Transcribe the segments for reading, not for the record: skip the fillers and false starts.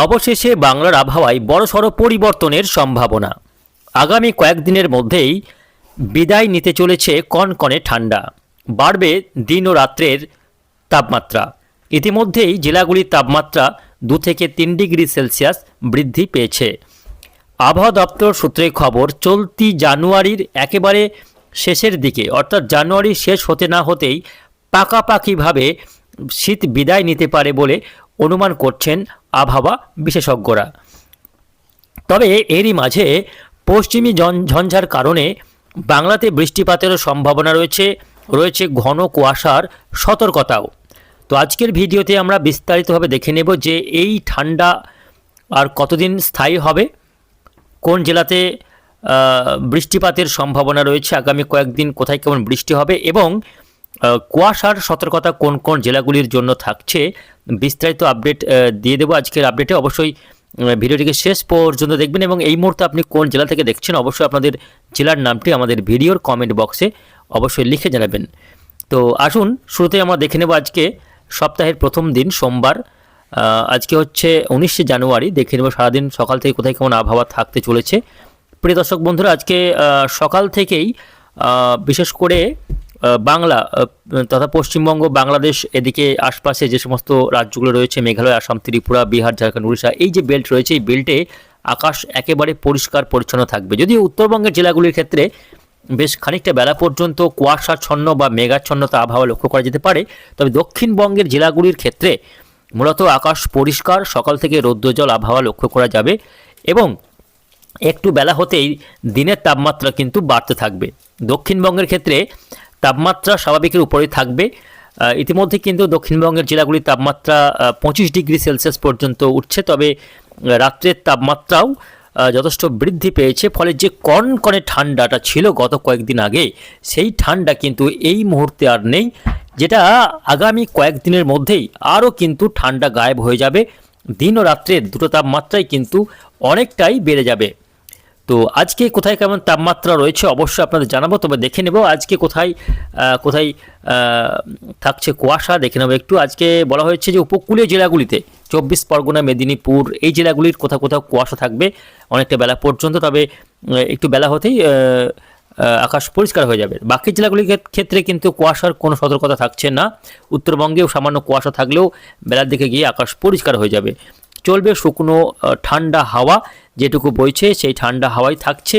অবশেষে বাংলার আবহাওয়ায় বড়সড় পরিবর্তনের সম্ভাবনা। আগামী কয়েকদিনের মধ্যেই বিদায় নিতে চলেছে কনকনে ঠান্ডা। বাড়বে দিন ও রাত্রের তাপমাত্রা। ইতিমধ্যেই জেলাগুলির তাপমাত্রা 2 থেকে 3 ডিগ্রি সেলসিয়াস বৃদ্ধি পেয়েছে। আবহাওয়া দপ্তর সূত্রে খবর, চলতি জানুয়ারির একেবারে শেষের দিকে অর্থাৎ জানুয়ারি শেষ হতে না হতেই পাকাপাকিভাবে শীত বিদায় নিতে পারে বলে অনুমান করছেন আবহাওয়া বিশেষজ্ঞরা। তবে এরই মাঝে পশ্চিমী ঝঞ্ঝার কারণে বাংলাতে বৃষ্টিপাতেরও সম্ভাবনা রয়েছে ঘন কুয়াশার সতর্কতাও। তো আজকের ভিডিওতে আমরা বিস্তারিতভাবে দেখে নেব যে এই ঠান্ডা আর কতদিন স্থায়ী হবে, কোন জেলাতে বৃষ্টিপাতের সম্ভাবনা রয়েছে, আগামী কয়েকদিন কোথায় কেমন বৃষ্টি হবে এবং কুয়াশার সতর্কতা কোন কোন জেলাগুলির জন্য থাকছে। বিস্তারিত আপডেট দিয়ে দেবো আজকের আপডেটে। অবশ্যই ভিডিওটিকে শেষ পর্যন্ত দেখবেন এবং এই মুহূর্তে আপনি কোন জেলা থেকে দেখছেন অবশ্যই আপনাদের জেলার নামটি আমাদের ভিডিওর কমেন্ট বক্সে অবশ্যই লিখে জানাবেন। তো আসুন শুরুতে আমরা দেখে নেব আজকে সপ্তাহের প্রথম দিন সোমবার। আজকে হচ্ছে 19শে জানুয়ারি। দেখে নেব সারাদিন সকাল থেকে কোথায় কেমন আবহাওয়া থাকতে চলেছে। প্রিয় দর্শক বন্ধুরা, আজকে সকাল থেকেই বিশেষ করে বাংলা তথা পশ্চিমবঙ্গ, বাংলাদেশ, এদিকে আশপাশে যে সমস্ত রাজ্যগুলো রয়েছে, মেঘালয়, আসাম, ত্রিপুরা, বিহার, ঝাড়খণ্ড, উড়িষ্যা, এই যে বেল্ট রয়েছে, এই বেল্টে আকাশ একেবারে পরিষ্কার পরিচ্ছন্ন থাকবে। যদিও উত্তরবঙ্গের জেলাগুলির ক্ষেত্রে বেশ খানিকটা বেলা পর্যন্ত কুয়াশাচ্ছন্ন বা মেঘাচ্ছন্নতা আবহাওয়া লক্ষ্য করা যেতে পারে, তবে দক্ষিণবঙ্গের জেলাগুলির ক্ষেত্রে মূলত আকাশ পরিষ্কার, সকাল থেকে রৌদ্রোজ্জ্বল আবহাওয়া লক্ষ্য করা যাবে এবং একটু বেলা হতেই দিনের তাপমাত্রা কিন্তু বাড়তে থাকবে। দক্ষিণবঙ্গের ক্ষেত্রে তাপমাত্রা স্বাভাবিকের উপরেই থাকবে। ইতিমধ্যে কিন্তু দক্ষিণবঙ্গের জেলাগুলির তাপমাত্রা 25 ডিগ্রি সেলসিয়াস পর্যন্ত উঠছে, তবে রাত্রের তাপমাত্রাও যথেষ্ট বৃদ্ধি পেয়েছে। ফলে যে কনকনে ঠান্ডাটা ছিল গত কয়েকদিন আগে, সেই ঠান্ডা কিন্তু এই মুহূর্তে আর নেই, যেটা আগামী কয়েকদিনের মধ্যেই আরও কিন্তু ঠান্ডা গায়েব হয়ে যাবে। দিন ও রাত্রের দুটো তাপমাত্রাই কিন্তু অনেকটাই বেড়ে যাবে। তো আজকে কোথায় কেমন তাপমাত্রা রয়েছে অবশ্যই আপনাদের জানাবো, তবে দেখে নেব আজকে কোথায় কোথায় থাকছে কুয়াশা। দেখে নেব একটু। আজকে বলা হয়েছে যে উপকূলীয় জেলাগুলিতে 24 পরগনা, মেদিনীপুর, এই জেলাগুলির কোথাও কোথাও কুয়াশা থাকবে অনেকটা বেলা পর্যন্ত, তবে একটু বেলা হতেই আকাশ পরিষ্কার হয়ে যাবে। বাকি জেলাগুলির ক্ষেত্রে কিন্তু কুয়াশার কোনো সতর্কতা থাকছে না। উত্তরবঙ্গেও সামান্য কুয়াশা থাকলেও বেলার দিকে গিয়ে আকাশ পরিষ্কার হয়ে যাবে। চলবে শুকনো ঠান্ডা হাওয়া, যেটুকু বইছে সেই ঠান্ডা হাওয়াই থাকছে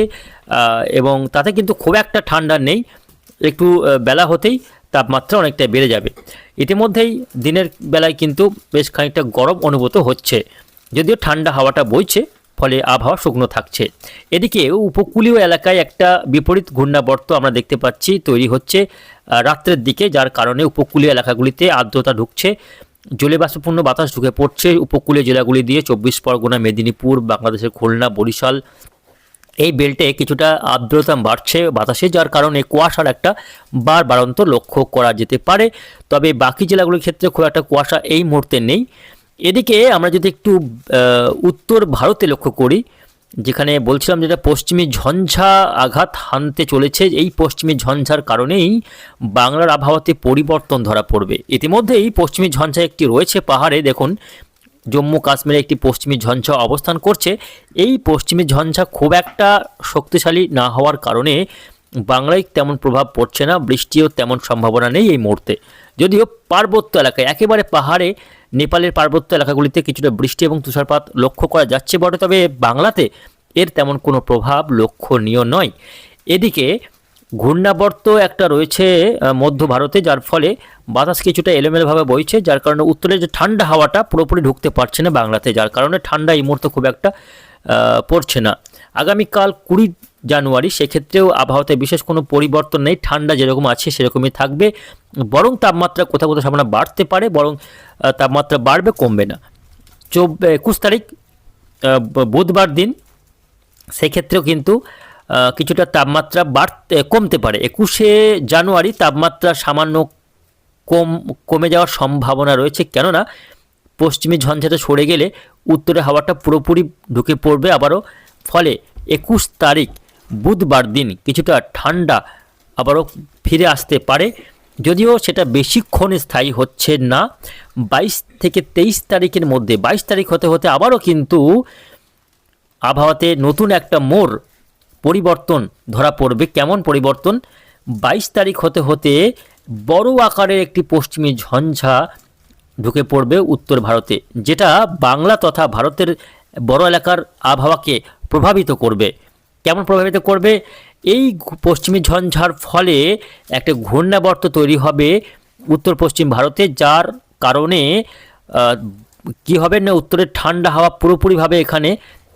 এবং তাতে কিন্তু খুব একটা ঠান্ডা নেই। একটু বেলা হতেই তাপমাত্রা অনেকটা বেড়ে যাবে। ইতিমধ্যেই দিনের বেলায় কিন্তু বেশ খানিকটা গরম অনুভূত হচ্ছে, যদিও ঠান্ডা হাওয়াটা বইছে, ফলে আবহাওয়া শুকনো থাকছে। এদিকে উপকূলীয় এলাকায় একটা বিপরীত ঘূর্ণাবর্ত আমরা দেখতে পাচ্ছি তৈরি হচ্ছে রাত্রের দিকে, যার কারণে উপকূলীয় এলাকাগুলিতে আর্দ্রতা ঢুকছে, জলীয়বাষ্পপূর্ণ বাতাস ঢুকে পড়ছে উপকূলীয় জেলাগুলি দিয়ে। 24 পরগনা, মেদিনীপুর, বাংলাদেশের খুলনা, বরিশাল, এই বেল্টে কিছুটা আর্দ্রতা বাড়ছে বাতাসে, যার কারণে কুয়াশার একটা বাড়ন্ত লক্ষ্য করা যেতে পারে। তবে বাকি জেলাগুলির ক্ষেত্রে খুব একটা কুয়াশা এই মুহূর্তে নেই। এদিকে আমরা যদি একটু উত্তর ভারতে লক্ষ্য করি, যেখানে বলছিলাম যেটা পশ্চিমী ঝঞ্ঝা আঘাত হানতে চলেছে, এই পশ্চিমী ঝঞ্ঝার কারণেই বাংলার আবহাওয়াতে পরিবর্তন ধরা পড়বে। ইতিমধ্যেই পশ্চিমী ঝঞ্ঝা একটি রয়েছে পাহাড়ে, দেখুন জম্মু কাশ্মীরে একটি পশ্চিমী ঝঞ্ঝা অবস্থান করছে। এই পশ্চিমী ঝঞ্ঝা খুব একটা শক্তিশালী না হওয়ার কারণে বাংলায় তেমন প্রভাব পড়ছে না, বৃষ্টিও তেমন সম্ভাবনা নেই এই মুহূর্তে। যদিও পার্বত্য এলাকায়, একেবারে পাহাড়ে, নেপালের পার্বত্য এলাকাগুলিতে কিছুটা বৃষ্টি এবং তুষারপাত লক্ষ্য করা যাচ্ছে বটে, তবে বাংলাতে এর তেমন কোনো প্রভাব লক্ষণীয় নয়। এদিকে ঘূর্ণাবর্ত একটা রয়েছে মধ্য ভারতে, যার ফলে বাতাস কিছুটা এলোমেলোভাবে বইছে, যার কারণে উত্তরের যে ঠান্ডা হাওয়াটা পুরোপুরি ঢুকতে পারছে না বাংলাতে, যার কারণে ঠান্ডা এই মুহূর্তে খুব একটা পড়ছে না। আগামীকাল 20 জানুয়ারি, সেক্ষেত্রেও আবহাওয়াতে বিশেষ কোনো পরিবর্তন নেই, ঠান্ডা যেরকম আছে সেরকমই থাকবে, বরং তাপমাত্রা কোথাও কোথাও সামান্য বাড়তে পারে, বরং তাপমাত্রা বাড়বে, কমবে না। 21 তারিখ বুধবার দিন, সেক্ষেত্রেও কিন্তু কিছুটা তাপমাত্রা কমতে পারে। 21শে জানুয়ারি তাপমাত্রা সামান্য কমে যাওয়ার সম্ভাবনা রয়েছে, কেননা পশ্চিমী ঝঞ্ঝাটা সরে গেলে উত্তরে হাওয়াটা পুরোপুরি ঢুকে পড়বে আবারও। ফলে 21 তারিখ বুধবার দিন কিছুটা ঠান্ডা আবারও ফিরে আসতে পারে যদিও সেটা বেশিক্ষণ স্থায়ী হচ্ছে না। 22 থেকে 23 তারিখের মধ্যে, 22 তারিখ হতে হতে আবারও কিন্তু আবহাওয়াতে নতুন একটা মোড় পরিবর্তন ধরা পড়বে। কেমন পরিবর্তন? 22 তারিখ হতে হতে বড় আকারের একটি পশ্চিমী ঝঞ্ঝা ঢুকে পড়বে উত্তর ভারতে, যেটা বাংলা তথা ভারতের বড় এলাকার আবহাওয়াকে প্রভাবিত করবে। কেমন প্রভাবিত করবে? এই পশ্চিমী ঝঞ্ঝার ফলে একটা ঘূর্ণাবর্ত তৈরি হবে উত্তর পশ্চিম ভারতে, যার কারণে কি হবে না, উত্তরের ঠান্ডা হাওয়া পুরোপুরিভাবে এখানে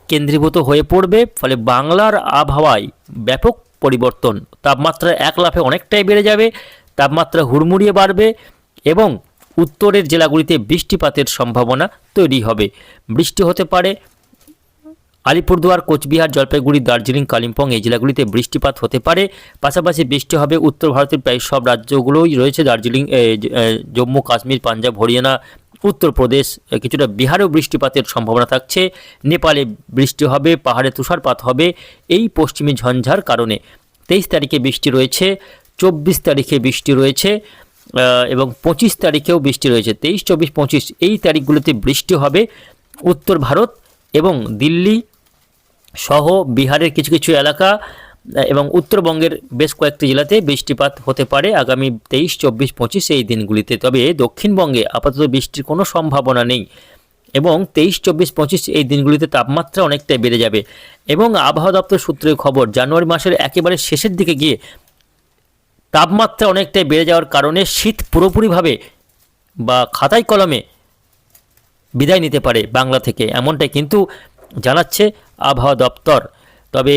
কেন্দ্রীভূত হয়ে পড়বে। ফলে বাংলার আবহাওয়ায় ব্যাপক পরিবর্তন, তাপমাত্রা এক লাফে অনেকটাই বেড়ে যাবে, তাপমাত্রা হুড়মুড়িয়ে বাড়বে এবং উত্তরের জেলাগুলিতে বৃষ্টিপাতের সম্ভাবনা তৈরি হবে। বৃষ্টি হতে পারে আলিপুরদুয়ার, কোচবিহার, জলপাইগুড়ি, দার্জিলিং, কালিম্পং এই জেলাগুলিতে বৃষ্টিপাত হতে পারে। পাশাপাশি বৃষ্টি হবে উত্তর ভারতের প্রায় সব রাজ্যগুলোই রয়েছে, দার্জিলিং, জম্মু কাশ্মীর, পাঞ্জাব, হরিয়ানা, উত্তরপ্রদেশ, কিছুটা বিহারেও বৃষ্টিপাতের সম্ভাবনা থাকছে। নেপালে বৃষ্টি হবে, পাহাড়ে তুষারপাত হবে এই পশ্চিমী ঝঞ্ঝার কারণে। 23 তারিখে বৃষ্টি রয়েছে, 24 তারিখে বৃষ্টি রয়েছে এবং 25 তারিখেও বৃষ্টি রয়েছে। 23, 24, 25 এই তারিখগুলোতে বৃষ্টি হবে উত্তর ভারত এবং দিল্লি সহ বিহারের কিছু কিছু এলাকা এবং উত্তরবঙ্গের বেশ কয়েকটি জেলাতে বৃষ্টিপাত হতে পারে আগামী 23, 24, 25 এই দিনগুলিতে। তবে দক্ষিণবঙ্গে আপাতত বৃষ্টির কোনো সম্ভাবনা নেই এবং 23, 24, 25 এই দিনগুলিতে তাপমাত্রা অনেকটাই বেড়ে যাবে। এবং আবহাওয়া দপ্তর সূত্রের খবর, জানুয়ারি মাসের একেবারে শেষের দিকে গিয়ে তাপমাত্রা অনেকটাই বেড়ে যাওয়ার কারণে শীত পুরোপুরিভাবে বা খাতায় কলমে বিদায় নিতে পারে বাংলা থেকে, এমনটাই কিন্তু জানাচ্ছে আবহাওয়া দপ্তর। তবে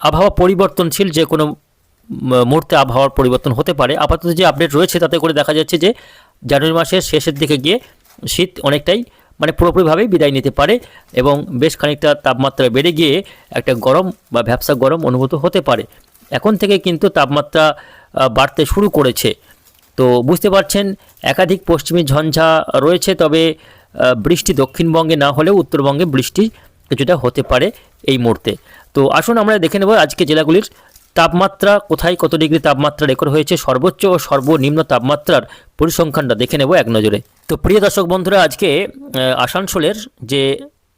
আবহাওয়া পরিবর্তনশীল, যে কোনো মুহূর্তে আবহাওয়ার পরিবর্তন হতে পারে। আপাতত যে আপডেট রয়েছে তাতে করে দেখা যাচ্ছে যে জানুয়ারি মাসের শেষের দিকে গিয়ে শীত অনেকটাই পুরোপুরিভাবেই বিদায় নিতে পারে এবং বেশ খানিকটা তাপমাত্রা বেড়ে গিয়ে একটা গরম বা ভ্যাপসা গরম অনুভূত হতে পারে। এখন থেকে কিন্তু তাপমাত্রা বাড়তে শুরু করেছে। তো বুঝতে পারছেন একাধিক পশ্চিমী ঝঞ্ঝা রয়েছে, তবে বৃষ্টি দক্ষিণবঙ্গে না হলেও উত্তরবঙ্গে বৃষ্টি কিছুটা হতে পারে এই মুহূর্তে। তো আসুন আমরা দেখে নেব আজকে জেলাগুলির তাপমাত্রা কোথায় কত ডিগ্রি তাপমাত্রা রেকর্ড হয়েছে, সর্বোচ্চ ও সর্বনিম্ন তাপমাত্রার পরিসংখ্যানটা দেখে নেব এক নজরে। তো প্রিয় দর্শক বন্ধুরা, আজকে আসানসোলের যে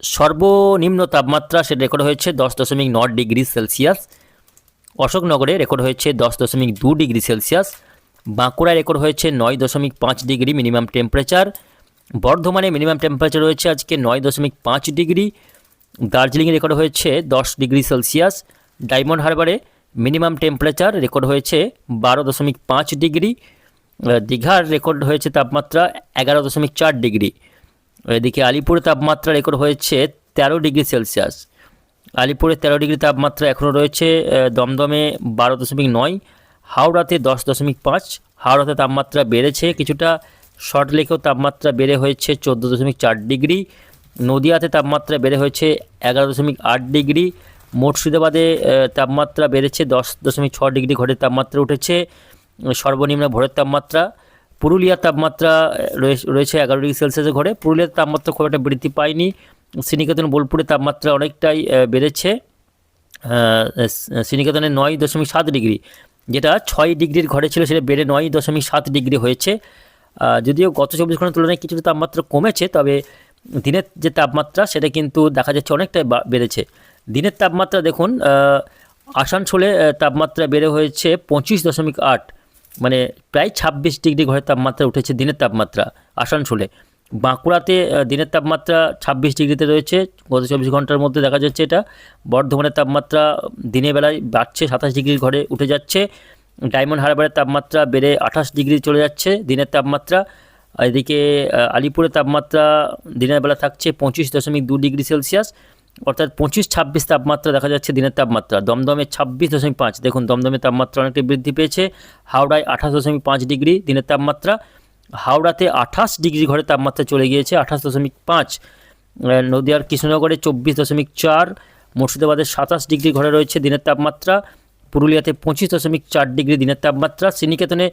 সর্বনিম্ন তাপমাত্রা সেটা রেকর্ড হয়েছে 10.9 ডিগ্রি সেলসিয়াস, অশোকনগরে রেকর্ড হয়েছে 10.2 ডিগ্রি সেলসিয়াস, বাঁকুড়ায় রেকর্ড হয়েছে 9.5 ডিগ্রি মিনিমাম টেম্পারেচার, বর্ধমানে মিনিমাম টেম্পারেচার রয়েছে আজকে 9.5 ডিগ্রি, দার্জিলিংয়ে রেকর্ড হয়েছে 10 ডিগ্রি সেলসিয়াস, ডায়মন্ড হারবারে মিনিমাম টেম্পারেচার রেকর্ড হয়েছে 12.5 ডিগ্রি, দীঘার রেকর্ড হয়েছে তাপমাত্রা 11.4 ডিগ্রি, এদিকে আলিপুরে তাপমাত্রা রেকর্ড হয়েছে 13 ডিগ্রি সেলসিয়াস, আলিপুরে 13 ডিগ্রি তাপমাত্রা এখনও রয়েছে, দমদমে 12.9, হাওড়াতে 10.5, হাওড়াতে তাপমাত্রা বেড়েছে কিছুটা, সল্টলেকেও তাপমাত্রা বেড়ে হয়েছে 14.4 ডিগ্রি, নদিয়াতে তাপমাত্রা বেড়ে হয়েছে 11.8 ডিগ্রি, মুর্শিদাবাদে তাপমাত্রা বেড়েছে 10.6 ডিগ্রি ঘরের তাপমাত্রা উঠেছে সর্বনিম্ন ভোরের তাপমাত্রা, পুরুলিয়ার তাপমাত্রা রয়েছে 11 ডিগ্রি সেলসিয়াসের ঘরে, পুরুলিয়ার তাপমাত্রা খুব একটা বৃদ্ধি পায়নি, শ্রীনিকেতন বোলপুরের তাপমাত্রা অনেকটাই বেড়েছে, শ্রীনিকেতনে 9.7 ডিগ্রি, যেটা 6 ডিগ্রির ঘরে ছিল সেটা বেড়ে 9.7 ডিগ্রি হয়েছে। যদিও গত 24 ঘন্টার তুলনায় কিছুটা তাপমাত্রা কমেছে, তবে দিনের যে তাপমাত্রা সেটা কিন্তু দেখা যাচ্ছে অনেকটাই বেড়েছে। দিনের তাপমাত্রা দেখুন, আসানসোলে তাপমাত্রা বেড়ে হয়েছে 25.8, প্রায় 26 ডিগ্রি ঘরের তাপমাত্রা উঠেছে দিনের তাপমাত্রা আসানসোলে। বাঁকুড়াতে দিনের তাপমাত্রা 26 ডিগ্রিতে রয়েছে গত 24 ঘন্টার মধ্যে দেখা যাচ্ছে এটা। বর্ধমানের তাপমাত্রা দিনের বেলায় বাড়ছে, 27 ডিগ্রির ঘরে উঠে যাচ্ছে। ডায়মন্ড হারবারের তাপমাত্রা বেড়ে 28 ডিগ্রি চলে যাচ্ছে দিনের তাপমাত্রা। এদিকে আলিপুরের তাপমাত্রা দিনের বেলা থাকছে 25.2 ডিগ্রি সেলসিয়াস, অর্থাৎ 25-26 তাপমাত্রা দেখা যাচ্ছে দিনের তাপমাত্রা। দমদমে 26.5, দেখুন দমদমের তাপমাত্রা অনেকটাই বৃদ্ধি পেয়েছে। হাওড়ায় 28.5 ডিগ্রি দিনের তাপমাত্রা, হাওড়াতে 28 ডিগ্রি ঘরে তাপমাত্রা চলে গিয়েছে 28.5। নদিয়ার কৃষ্ণনগরে 24.4, মুর্শিদাবাদের 27 ডিগ্রি ঘরে রয়েছে দিনের তাপমাত্রা, পুরুলিয়াতে 25.4 ডিগ্রি দিনের তাপমাত্রা, শ্রীনিকেতনে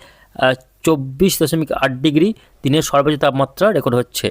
24.8 ডিগ্রি দিনের সর্বোচ্চ তাপমাত্রা রেকর্ড হচ্ছে।